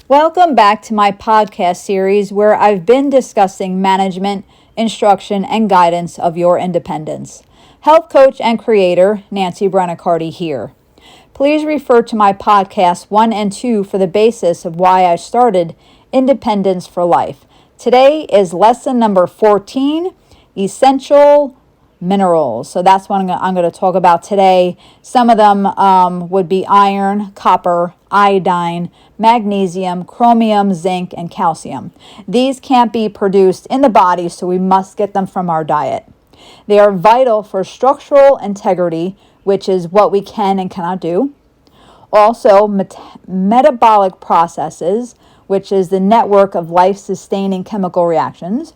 Welcome back to my podcast series where I've been discussing management, instruction, and guidance of your independence. Health coach and creator Nancy Brenicardi here. Please refer to my podcasts 1 and 2 for the basis of why I started Independence for Life. Today is lesson number 14, Essential Minerals. So that's what I'm going to talk about today. Some of them would be iron, copper, iodine, magnesium, chromium, zinc, and calcium. These can't be produced in the body, so we must get them from our diet. They are vital for structural integrity, which is what we can and cannot do. Also, metabolic processes, which is the network of life-sustaining chemical reactions,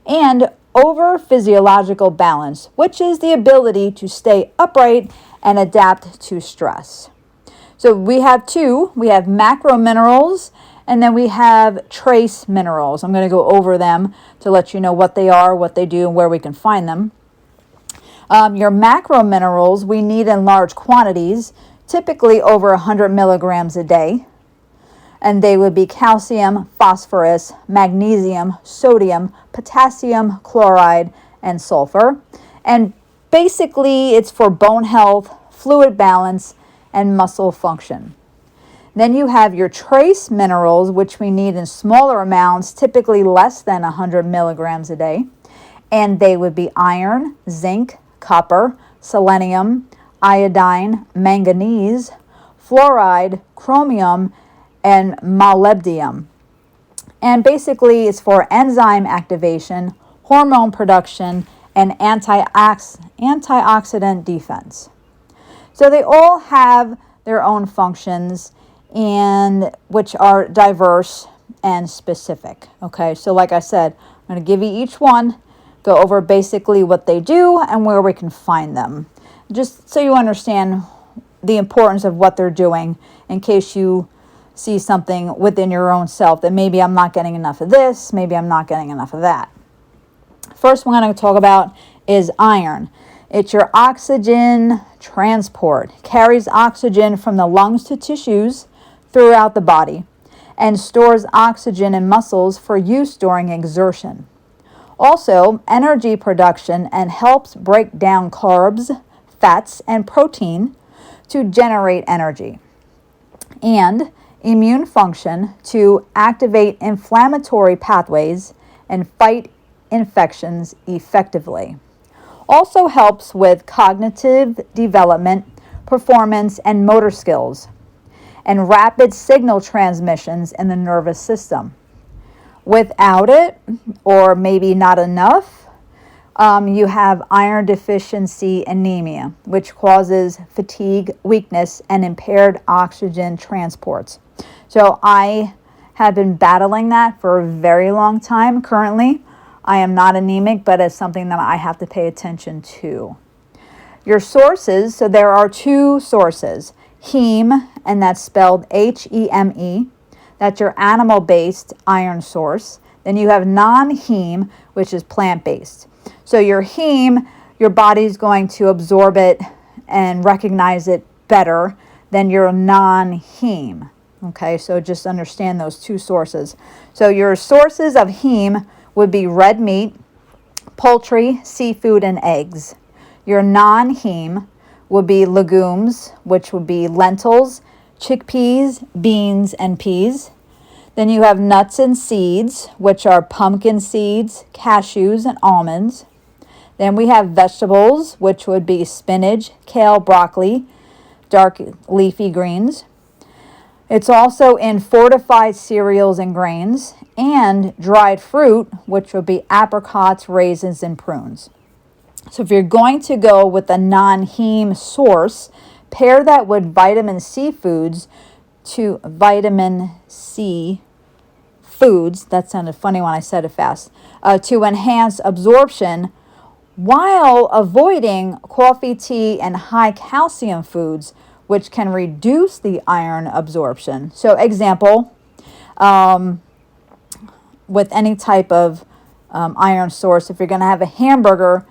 and over physiological balance, which is the ability to stay upright and adapt to stress. So we have two. We have macro minerals, and then we have trace minerals. I'm going to go over them to let you know what they are, what they do, and where we can find them. Your macro minerals we need in large quantities, typically over 100 milligrams a day. And they would be calcium, phosphorus, magnesium, sodium, potassium, chloride, and sulfur. And basically, it's for bone health, fluid balance, and muscle function. Then you have your trace minerals, which we need in smaller amounts, typically less than 100 milligrams a day. And they would be iron, zinc, copper, selenium, iodine, manganese, fluoride, chromium, and molybdenum. And basically it's for enzyme activation, hormone production, and antioxidant defense. So they all have their own functions, and which are diverse and specific. Okay, so like I said, I'm going to give you each one, go over basically what they do and where we can find them, just so you understand the importance of what they're doing in case you see something within your own self that maybe I'm not getting enough of this, maybe I'm not getting enough of that. First one I'm going to talk about is iron. It's your oxygen transport. Carries oxygen from the lungs to tissues throughout the body and stores oxygen in muscles for use during exertion. Also, energy production and helps break down carbs, fats, and protein to generate energy. And immune function to activate inflammatory pathways and fight infections effectively. Also helps with cognitive development, performance, and motor skills, and rapid signal transmissions in the nervous system. Without it, or maybe not enough, you have iron deficiency anemia, which causes fatigue, weakness, and impaired oxygen transports. So I have been battling that for a very long time. Currently, I am not anemic, but it's something that I have to pay attention to. Your sources, so there are two sources. Heme, and that's spelled Heme. That's your animal-based iron source. Then you have non-heme, which is plant-based. So your heme, your body's going to absorb it and recognize it better than your non-heme. Okay, so just understand those two sources. So your sources of heme would be red meat, poultry, seafood, and eggs. Your non-heme would be legumes, which would be lentils, chickpeas, beans, and peas. Then you have nuts and seeds, which are pumpkin seeds, cashews, and almonds. Then we have vegetables, which would be spinach, kale, broccoli, dark leafy greens. It's also in fortified cereals and grains, and dried fruit, which would be apricots, raisins, and prunes. So if you're going to go with a non-heme source, pair that with vitamin C foods to vitamin C foods. That sounded funny when I said it fast. To enhance absorption while avoiding coffee, tea, and high calcium foods, which can reduce the iron absorption. So example, with any type of iron source, if you're going to have a hamburger,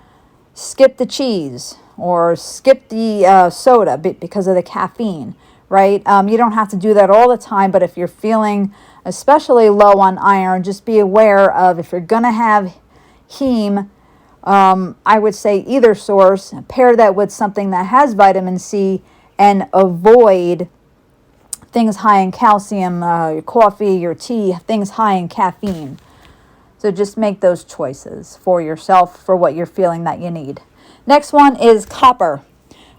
skip the cheese or skip the soda because of the caffeine, right? You don't have to do that all the time, but if you're feeling especially low on iron, just be aware of, if you're going to have heme, I would say either source, pair that with something that has vitamin C, and avoid things high in calcium, your coffee, your tea, things high in caffeine. So just make those choices for yourself for what you're feeling that you need. Next one is copper,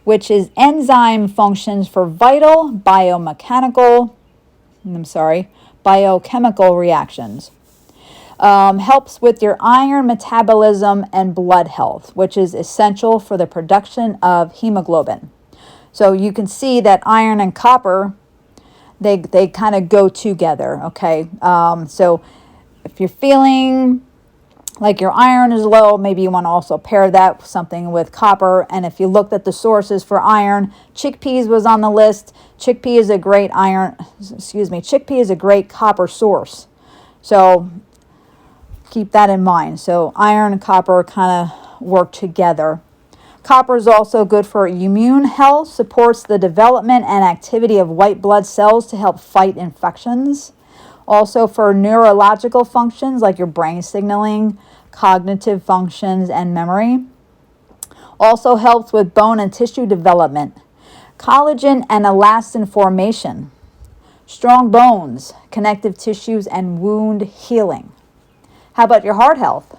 which is enzyme functions for vital biochemical reactions. Helps with your iron metabolism and blood health, which is essential for the production of hemoglobin. So you can see that iron and copper, they kind of go together, okay? So if you're feeling like your iron is low, maybe you want to also pair that with something with copper. And if you looked at the sources for iron, chickpeas was on the list. Chickpea is a great copper source. So keep that in mind. So iron and copper kind of work together. Copper is also good for immune health, supports the development and activity of white blood cells to help fight infections. Also for neurological functions like your brain signaling, cognitive functions, and memory. Also helps with bone and tissue development, collagen and elastin formation, strong bones, connective tissues, and wound healing. How about your heart health?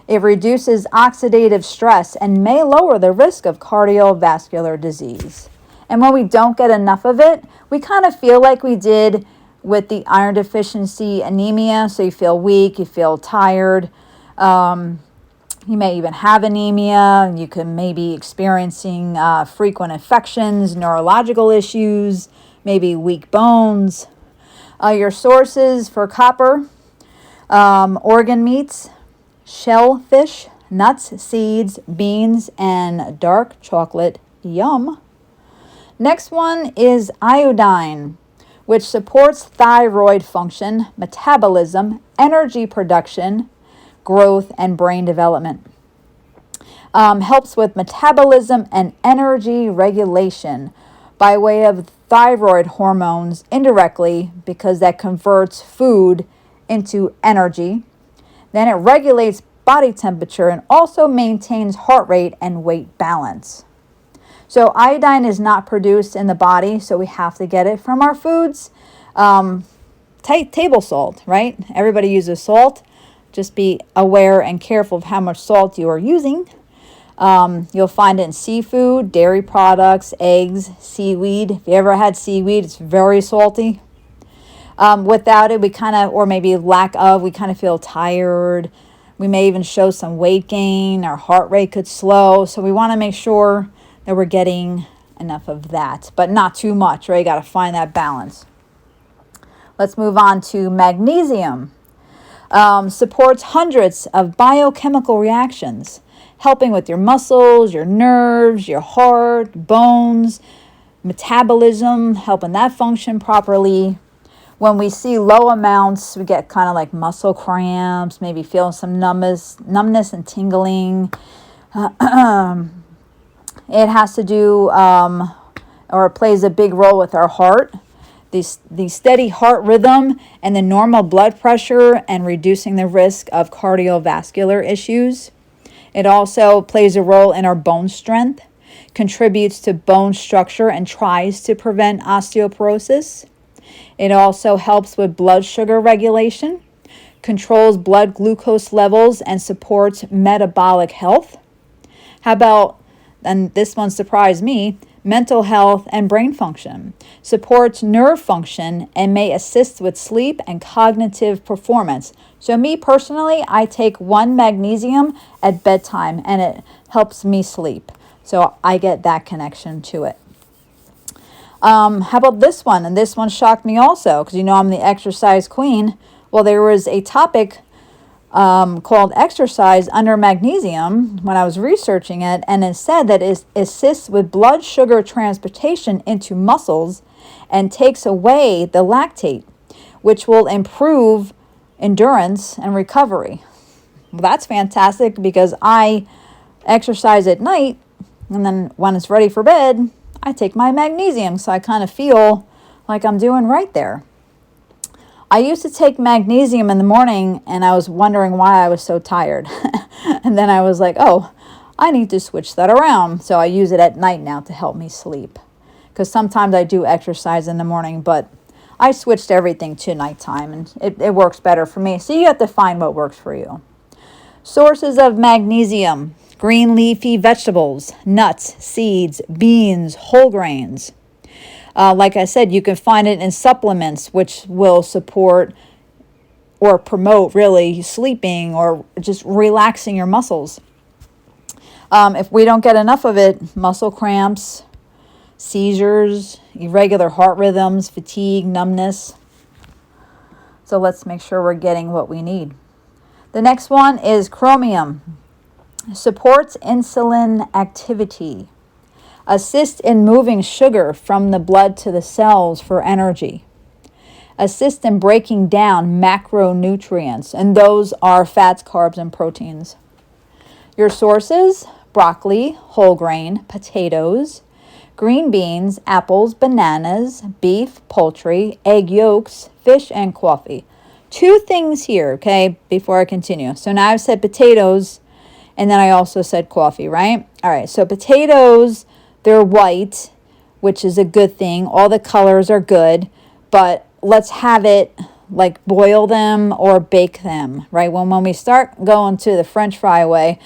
It reduces oxidative stress and may lower the risk of cardiovascular disease. And when we don't get enough of it, we kind of feel like we did with the iron deficiency anemia. So you feel weak, you feel tired. You may even have anemia. You can maybe experiencing frequent infections, neurological issues, maybe weak bones. Your sources for copper, organ meats, shellfish, nuts, seeds, beans, and dark chocolate. Yum. Next one is iodine, which supports thyroid function, metabolism, energy production, growth, and brain development. Helps with metabolism and energy regulation by way of thyroid hormones indirectly, because that converts food into energy. Then it regulates body temperature and also maintains heart rate and weight balance. So iodine is not produced in the body, so we have to get it from our foods. Table salt, right? Everybody uses salt. Just be aware and careful of how much salt you are using. You'll find it in seafood, dairy products, eggs, seaweed. If you ever had seaweed, it's very salty. Without it, we kind of, or maybe lack of, we kind of feel tired. We may even show some weight gain. Our heart rate could slow. So we want to make sure that we're getting enough of that, but not too much, right? You got to find that balance. Let's move on to magnesium. Supports hundreds of biochemical reactions, helping with your muscles, your nerves, your heart, bones, metabolism, helping that function properly. When we see low amounts, we get kind of like muscle cramps, maybe feeling some numbness and tingling. It has to do, or it plays a big role with our heart. The steady heart rhythm and the normal blood pressure, and reducing the risk of cardiovascular issues. It also plays a role in our bone strength, contributes to bone structure, and tries to prevent osteoporosis. It also helps with blood sugar regulation, controls blood glucose levels, and supports metabolic health. How about, and this one surprised me, mental health and brain function. Supports nerve function and may assist with sleep and cognitive performance. So me personally, I take 1 magnesium at bedtime and it helps me sleep. So I get that connection to it. How about this one? And this one shocked me also, because you know I'm the exercise queen. Well, there was a topic called exercise under magnesium when I was researching it, and it said that it assists with blood sugar transportation into muscles and takes away the lactate, which will improve endurance and recovery. Well, that's fantastic, because I exercise at night, and then when it's ready for bed, I take my magnesium, so I kind of feel like I'm doing right there. I used to take magnesium in the morning and I was wondering why I was so tired. And then I was like, oh, I need to switch that around. So I use it at night now to help me sleep. Because sometimes I do exercise in the morning, but I switched everything to nighttime and it works better for me. So you have to find what works for you. Sources of magnesium: green leafy vegetables, nuts, seeds, beans, whole grains. Like I said, you can find it in supplements, which will support or promote really sleeping or just relaxing your muscles. If we don't get enough of it, muscle cramps, seizures, irregular heart rhythms, fatigue, numbness. So let's make sure we're getting what we need. The next one is chromium. Supports insulin activity. Assists in moving sugar from the blood to the cells for energy. Assists in breaking down macronutrients, and those are fats, carbs, and proteins. Your sources: broccoli, whole grain, potatoes, green beans, apples, bananas, beef, poultry, egg yolks, fish, and coffee. 2 things here, okay, before I continue. So now I've said potatoes, and then I also said coffee, right? All right, so potatoes, they're white, which is a good thing. All the colors are good, but let's have it like boil them or bake them, right? When we start going to the French fry way,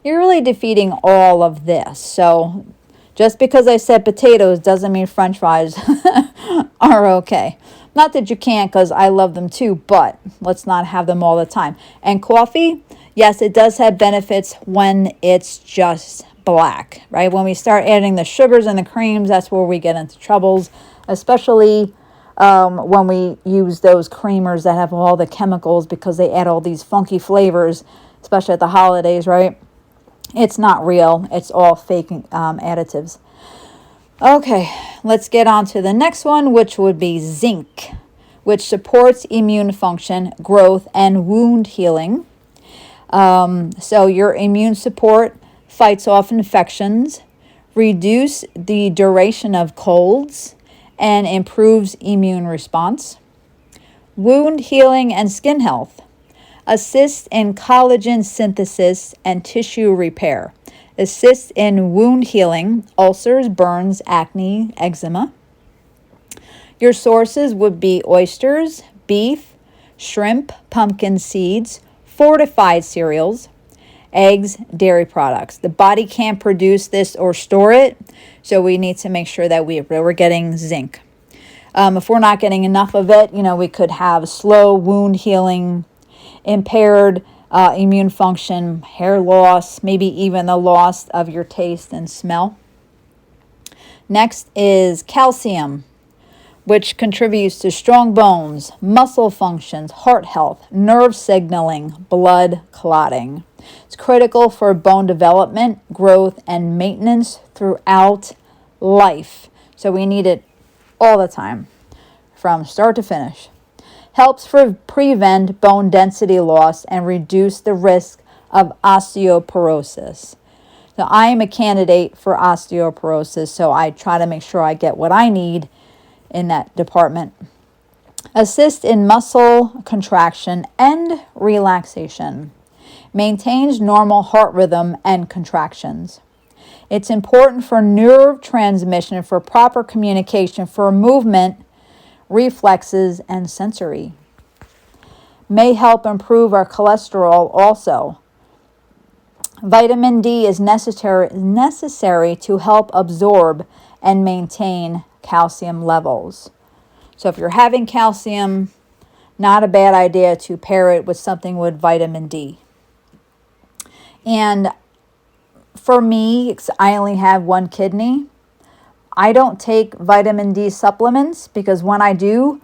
you're really defeating all of this. So just because I said potatoes doesn't mean French fries are okay. Not that you can't, because I love them too, but let's not have them all the time. And coffee, yes, it does have benefits when it's just black, right? When we start adding the sugars and the creams, that's where we get into troubles, especially when we use those creamers that have all the chemicals because they add all these funky flavors, especially at the holidays, right? It's not real. It's all fake additives. Okay, let's get on to the next one, which would be zinc, which supports immune function, growth, and wound healing. So your immune support fights off infections, reduce the duration of colds, and improves immune response. Wound healing and skin health. Assists in collagen synthesis and tissue repair. Assists in wound healing, ulcers, burns, acne, eczema. Your sources would be oysters, beef, shrimp, pumpkin seeds, fortified cereals, eggs, dairy products. The body can't produce this or store it, so we need to make sure that we're getting zinc. If we're not getting enough of it, we could have slow wound healing, impaired immune function, hair loss, maybe even the loss of your taste and smell. Next is calcium, which contributes to strong bones, muscle functions, heart health, nerve signaling, blood clotting. It's critical for bone development, growth, and maintenance throughout life. So we need it all the time, from start to finish. Helps prevent bone density loss and reduce the risk of osteoporosis. So I am a candidate for osteoporosis, so I try to make sure I get what I need in that department. Assist in muscle contraction and relaxation. Maintains normal heart rhythm and contractions. It's important for nerve transmission, for proper communication, for movement, reflexes, and sensory. May help improve our cholesterol also. Vitamin D is necessary to help absorb and maintain calcium levels. So if you're having calcium, not a bad idea to pair it with something with vitamin D. And for me, I only have one kidney. I don't take vitamin D supplements because when I do,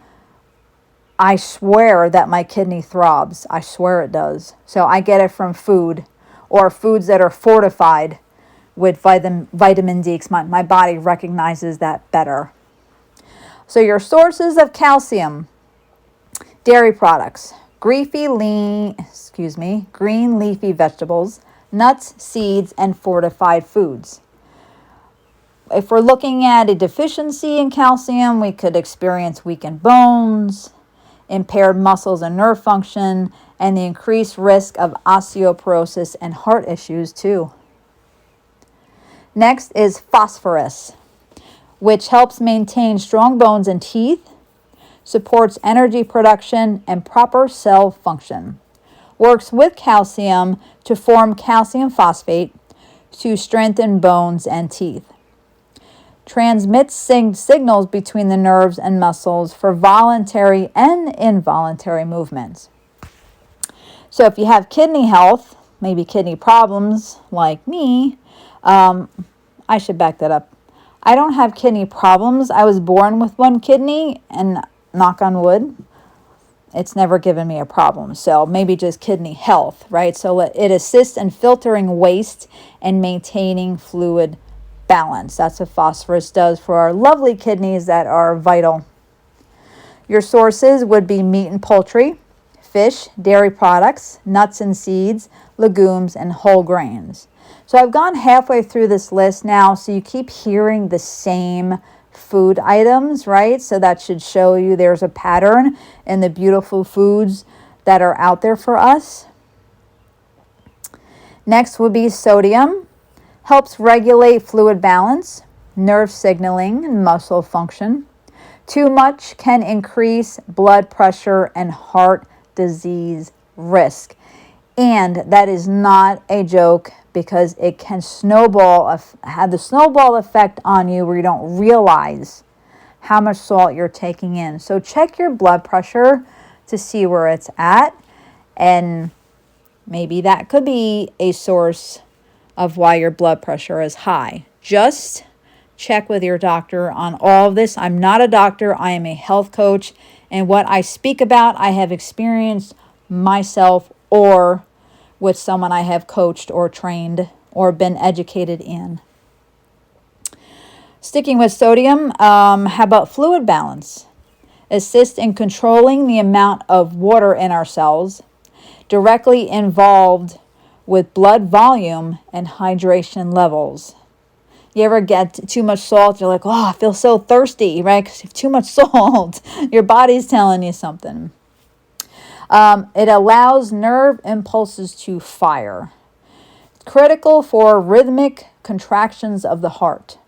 I swear that my kidney throbs. I swear it does. So I get it from food or foods that are fortified with vitamin D because my body recognizes that better. So your sources of calcium: dairy products, green leafy vegetables, nuts, seeds, and fortified foods. if we're looking at a deficiency in calcium, we could experience weakened bones, impaired muscles and nerve function, and the increased risk of osteoporosis and heart issues too. Next is phosphorus, which helps maintain strong bones and teeth, supports energy production and proper cell function, works with calcium to form calcium phosphate to strengthen bones and teeth, transmits signals between the nerves and muscles for voluntary and involuntary movements. So if you have kidney health, maybe kidney problems like me, I should back that up. I don't have kidney problems. I was born with one kidney, and knock on wood, it's never given me a problem. So maybe just kidney health, right? So it assists in filtering waste and maintaining fluid balance. That's what phosphorus does for our lovely kidneys that are vital. Your sources would be meat and poultry, fish, dairy products, nuts and seeds, legumes, and whole grains. So I've gone halfway through this list now, so you keep hearing the same food items, right? So that should show you there's a pattern in the beautiful foods that are out there for us. Next would be sodium. Helps regulate fluid balance, nerve signaling, and muscle function. Too much can increase blood pressure and heart disease risk. And that is not a joke, because it can have the snowball effect on you where you don't realize how much salt you're taking in. So check your blood pressure to see where it's at, and maybe that could be a source of why your blood pressure is high. Just check with your doctor on all of this. I'm not a doctor. I am a health coach, and what I speak about, I have experienced myself or with someone I have coached or trained or been educated in. Sticking with sodium, how about fluid balance? Assist in controlling the amount of water in our cells, directly involved with blood volume and hydration levels. You ever get too much salt? You're like, oh, I feel so thirsty, right? Because you have too much salt. Your body's telling you something. It allows nerve impulses to fire. Critical for rhythmic contractions of the heart.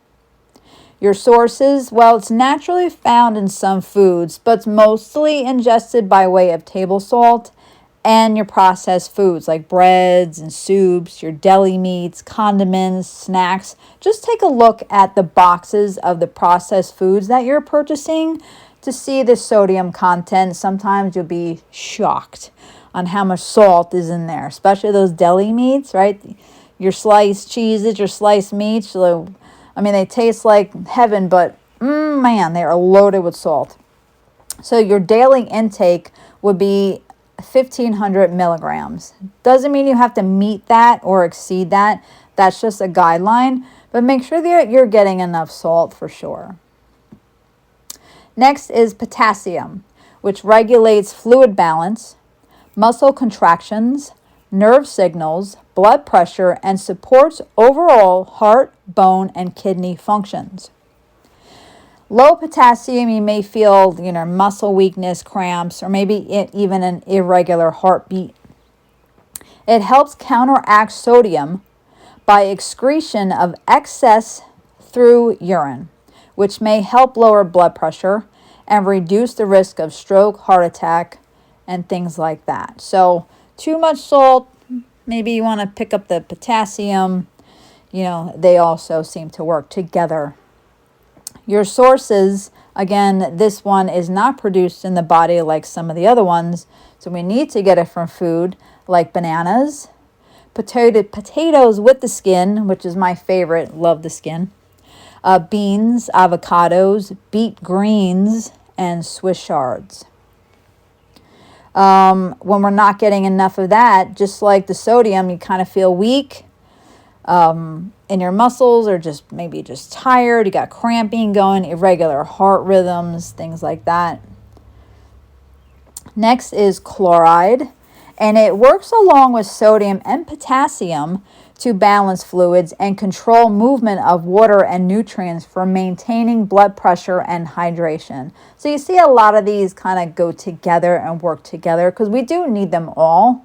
Your sources, well, it's naturally found in some foods, but it's mostly ingested by way of table salt and your processed foods like breads and soups, your deli meats, condiments, snacks. Just take a look at the boxes of the processed foods that you're purchasing to see the sodium content. Sometimes you'll be shocked on how much salt is in there, especially those deli meats, right? Your sliced cheeses, your sliced meats. I mean, they taste like heaven, but man, they are loaded with salt. So your daily intake would be 1,500 milligrams. Doesn't mean you have to meet that or exceed that. That's just a guideline, but make sure that you're getting enough salt for sure. Next is potassium, which regulates fluid balance, muscle contractions, nerve signals, blood pressure, and supports overall heart, bone, and kidney functions. Low potassium, you may feel, muscle weakness, cramps, or maybe even an irregular heartbeat. It helps counteract sodium by excretion of excess through urine, which may help lower blood pressure and reduce the risk of stroke, heart attack, and things like that. So too much salt, maybe you want to pick up the potassium. They also seem to work together. Your sources, again, this one is not produced in the body like some of the other ones, so we need to get it from food like bananas, potatoes with the skin, which is my favorite, love the skin, beans, avocados, beet greens, and Swiss chards. When we're not getting enough of that, just like the sodium, you kind of feel weak in your muscles, or just maybe just tired. You got cramping going, irregular heart rhythms, things like that. Next is chloride, and it works along with sodium and potassium to balance fluids and control movement of water and nutrients for maintaining blood pressure and hydration. So you see a lot of these kind of go together and work together because we do need them all.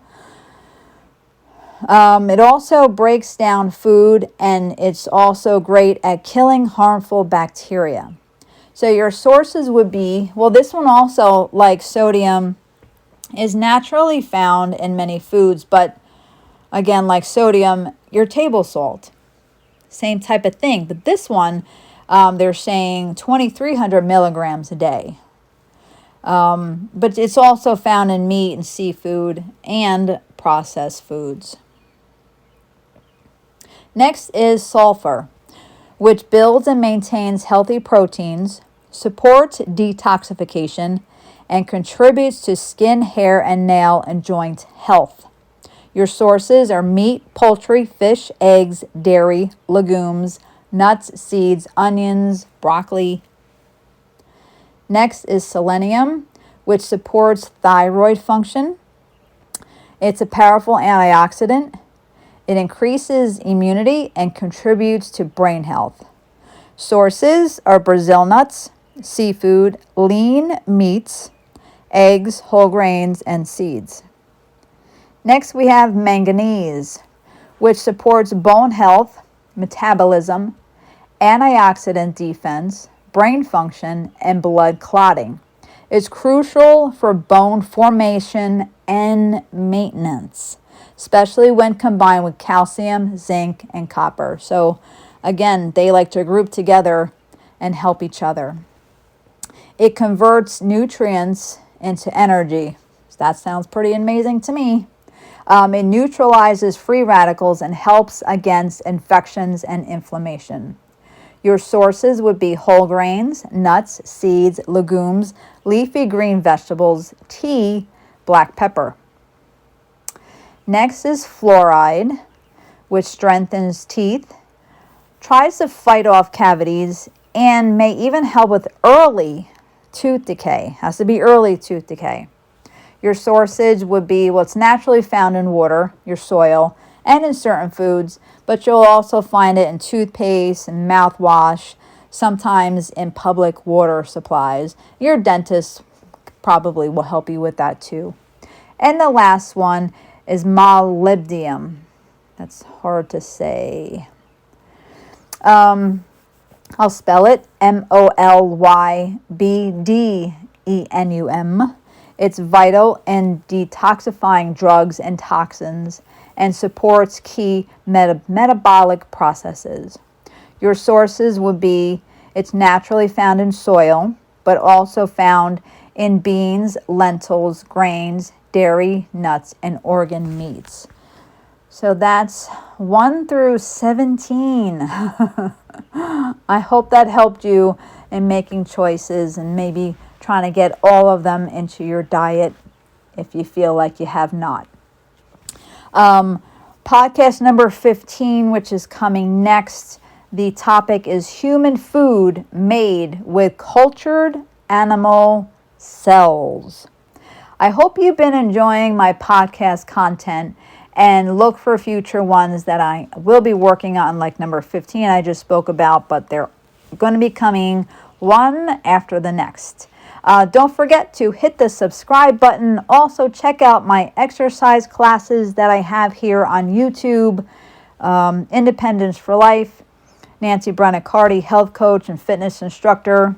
It also breaks down food, and it's also great at killing harmful bacteria. So your sources would be, well, this one also, like sodium, is naturally found in many foods, but again, like sodium, your table salt, same type of thing. But this one, they're saying 2,300 milligrams a day. But it's also found in meat and seafood and processed foods. Next is sulfur, which builds and maintains healthy proteins, supports detoxification, and contributes to skin, hair, and nail and joint health. Your sources are meat, poultry, fish, eggs, dairy, legumes, nuts, seeds, onions, broccoli. Next is selenium, which supports thyroid function. It's a powerful antioxidant. It increases immunity and contributes to brain health. Sources are Brazil nuts, seafood, lean meats, eggs, whole grains, and seeds. Next, we have manganese, which supports bone health, metabolism, antioxidant defense, brain function, and blood clotting. It's crucial for bone formation and maintenance, especially when combined with calcium, zinc, and copper. So again, they like to group together and help each other. It converts nutrients into energy. That sounds pretty amazing to me. It neutralizes free radicals and helps against infections and inflammation. Your sources would be whole grains, nuts, seeds, legumes, leafy green vegetables, tea, black pepper. Next is fluoride, which strengthens teeth, tries to fight off cavities, and may even help with early tooth decay. Has to be early tooth decay. Your sources would be what's naturally found in water, your soil, and in certain foods, but you'll also find it in toothpaste and mouthwash, sometimes in public water supplies. Your dentist probably will help you with that too. And the last one is molybdenum. That's hard to say. I'll spell it MOLYBDENUM. It's vital in detoxifying drugs and toxins and supports key metabolic processes. Your sources would be, it's naturally found in soil, but also found in beans, lentils, grains, dairy, nuts, and organ meats. So that's 1 through 17. I hope that helped you in making choices and maybe trying to get all of them into your diet if you feel like you have not. Podcast number 15, which is coming next, the topic is human food made with cultured animal cells. I hope you've been enjoying my podcast content and look for future ones that I will be working on, like number 15 I just spoke about, but they're going to be coming one after the next. Don't forget to hit the subscribe button. Also, check out my exercise classes that I have here on YouTube. Independence for Life, Nancy Brenicardi, health coach and fitness instructor,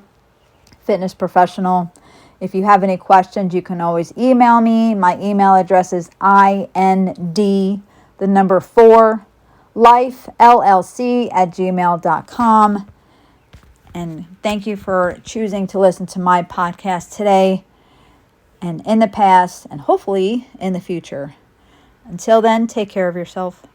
fitness professional. If you have any questions, you can always email me. My email address is ind4lifellc@gmail.com. And thank you for choosing to listen to my podcast today and in the past and hopefully in the future. Until then, take care of yourself.